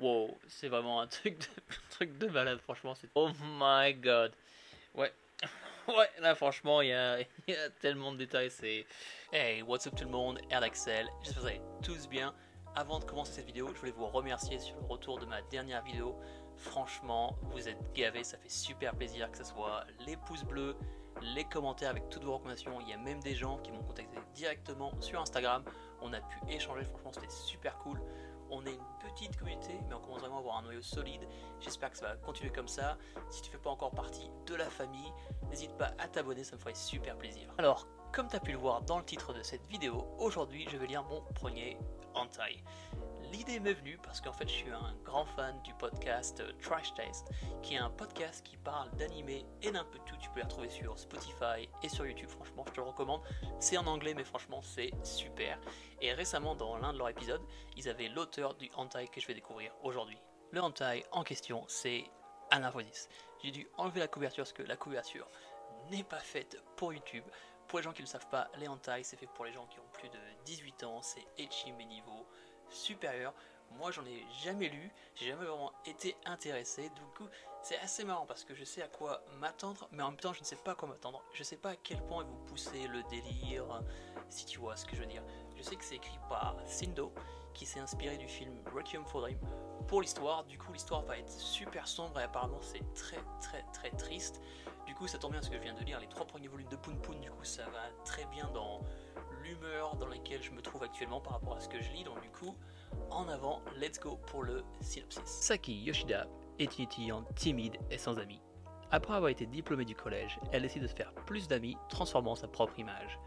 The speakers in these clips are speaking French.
Wow, c'est vraiment un truc truc de malade, franchement. Oh my god. Ouais, ouais, là franchement, il y a tellement de détails. Hey, what's up tout le monde, Erdaxel, j'espère que vous allez tous bien. Avant de commencer cette vidéo, je voulais vous remercier sur le retour de ma dernière vidéo. Franchement, vous êtes gavés, ça fait super plaisir, que ce soit les pouces bleus, les commentaires avec toutes vos recommandations. Il y a même des gens qui m'ont contacté directement sur Instagram. On a pu échanger, franchement c'était super cool. On est une petite communauté, mais on commence vraiment à avoir un noyau solide. J'espère que ça va continuer comme ça. Si tu ne fais pas encore partie de la famille, n'hésite pas à t'abonner, ça me ferait super plaisir. Alors, comme tu as pu le voir dans le titre de cette vidéo, aujourd'hui je vais lire mon premier hentai. L'idée m'est venue parce qu'en fait je suis un grand fan du podcast Trash Taste, qui est un podcast qui parle d'animé et d'un peu de tout. Tu peux les retrouver sur Spotify et sur YouTube, franchement je te le recommande. C'est en anglais mais franchement c'est super. Et récemment dans l'un de leurs épisodes, ils avaient l'auteur du hentai que je vais découvrir aujourd'hui. Le hentai en question c'est Anaphosis. J'ai dû enlever la couverture parce que la couverture n'est pas faite pour YouTube. Pour les gens qui ne le savent pas, les hentai c'est fait pour les gens qui ont plus de 18 ans, c'est ecchi mais niveau supérieur. Moi j'en ai jamais lu, j'ai jamais vraiment été intéressé, du coup c'est assez marrant parce que je sais à quoi m'attendre, mais en même temps je ne sais pas à quoi m'attendre. Je sais pas à quel point ils vont pousser le délire, si tu vois ce que je veux dire. Je sais que c'est écrit par Sindo, qui s'est inspiré du film Requiem for a Dream pour l'histoire. Du coup l'histoire va être super sombre et apparemment c'est très triste. Du coup ça tombe bien parce que je viens de lire les 3 premiers volumes de Poon Poon, du coup ça va très bien dans l'humeur dans laquelle je me trouve actuellement par rapport à ce que je lis. Donc du coup, en avant, let's go pour le synopsis. Saki Yoshida est une étudiante timide et sans amis. Après avoir été diplômée du collège, elle décide de se faire plus d'amis, transformant sa propre image.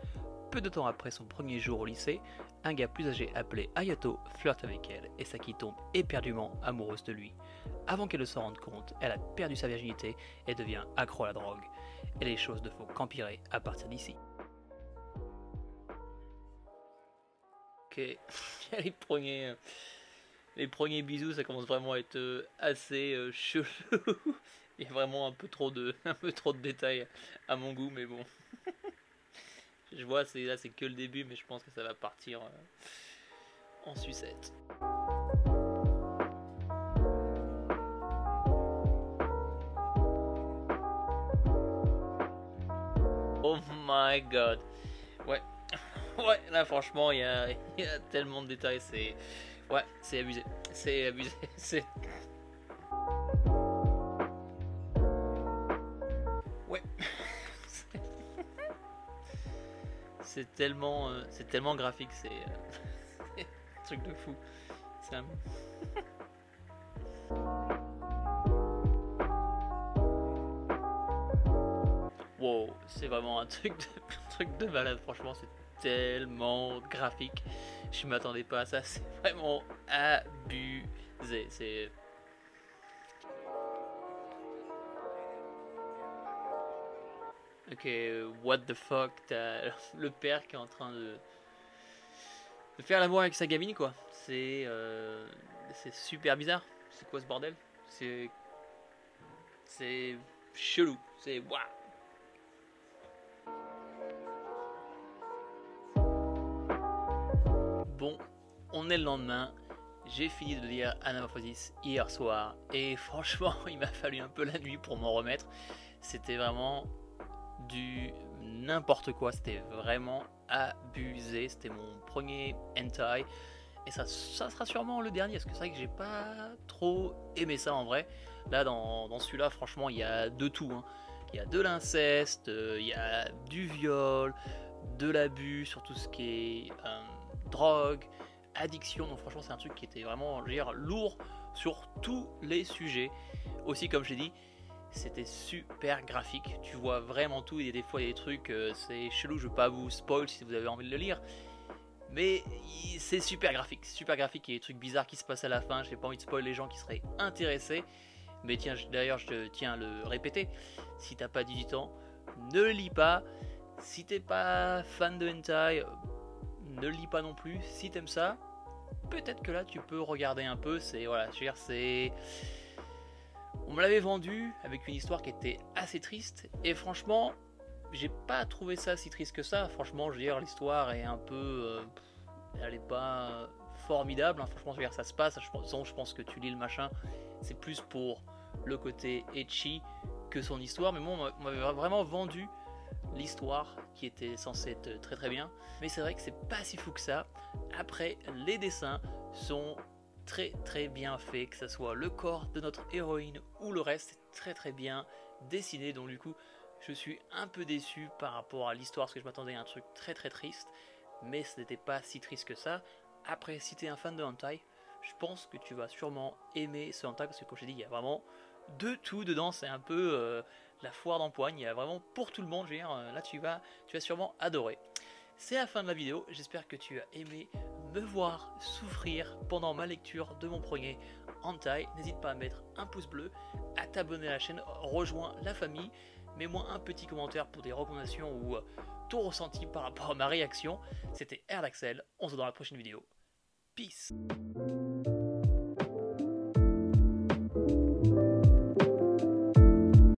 Peu de temps après son premier jour au lycée, un gars plus âgé appelé Hayato flirte avec elle et Saki tombe éperdument amoureuse de lui. Avant qu'elle ne s'en rende compte, elle a perdu sa virginité et devient accro à la drogue. Et les choses ne font qu'empirer à partir d'ici. Ok, les premiers bisous, ça commence vraiment à être assez chelou. Il y a vraiment un peu trop de détails à mon goût, mais bon. Je vois, là c'est que le début, mais je pense que ça va partir en sucette. Oh my god. Ouais, ouais, là franchement il y a tellement de détails, ouais, c'est abusé, c'est ouais, c'est tellement graphique, c'est un truc de fou. C'est un... Wow, c'est vraiment un truc de malade, franchement, c'est tellement graphique. Je m'attendais pas à ça, c'est vraiment abusé. C'est... Ok, what the fuck, t'as le père qui est en train de faire l'amour avec sa gamine, quoi. C'est super bizarre. C'est quoi ce bordel? C'est chelou. C'est waouh. Bon, on est le lendemain. J'ai fini de lire Anaphosis hier soir et franchement, il m'a fallu un peu la nuit pour m'en remettre. C'était vraiment du n'importe quoi. C'était vraiment abusé. C'était mon premier hentai. Et ça sera sûrement le dernier, parce que c'est vrai que j'ai pas trop aimé ça en vrai. Là, dans celui-là, franchement, il y a de tout. Hein. Il y a de l'inceste, il y a du viol, de l'abus sur tout ce qui est drogue, addiction. Donc franchement, c'est un truc qui était vraiment, je veux dire, lourd sur tous les sujets. Aussi, comme je l'ai dit, c'était super graphique. Tu vois vraiment tout. Il y a des fois, il y a des trucs, c'est chelou. Je veux pas vous spoil si vous avez envie de le lire. Mais c'est super graphique, il y a des trucs bizarres qui se passent à la fin, j'ai pas envie de spoiler les gens qui seraient intéressés. Mais tiens, d'ailleurs je tiens à le répéter, si t'as pas 18 ans, ne le lis pas. Si t'es pas fan de hentai, ne le lis pas non plus. Si t'aimes ça, peut-être que là tu peux regarder un peu, voilà, je veux dire, on me l'avait vendu avec une histoire qui était assez triste, et franchement, j'ai pas trouvé ça si triste que ça. Franchement, je veux dire, l'histoire est un peu... elle est pas formidable, hein. Franchement, regarde, ça se passe, je pense que tu lis le machin, c'est plus pour le côté ecchi que son histoire, mais moi, on m'avait vraiment vendu l'histoire qui était censée être très très bien, mais c'est vrai que c'est pas si fou que ça. Après, les dessins sont très très bien faits, que ce soit le corps de notre héroïne ou le reste, c'est très très bien dessiné, donc du coup je suis un peu déçu par rapport à l'histoire parce que je m'attendais à un truc très très triste, mais ce n'était pas si triste que ça. Après, si tu es un fan de hentai, je pense que tu vas sûrement aimer ce hentai parce que comme je t'ai dit, il y a vraiment de tout dedans, c'est un peu la foire d'empoigne, il y a vraiment pour tout le monde, je veux dire, là tu vas sûrement adorer. C'est la fin de la vidéo, j'espère que tu as aimé me voir souffrir pendant ma lecture de mon premier hentai. N'hésite pas à mettre un pouce bleu, à t'abonner à la chaîne, rejoins la famille, mets-moi un petit commentaire pour des recommandations ou ton ressenti par rapport à ma réaction. C'était Erdaxel, on se voit dans la prochaine vidéo. Peace.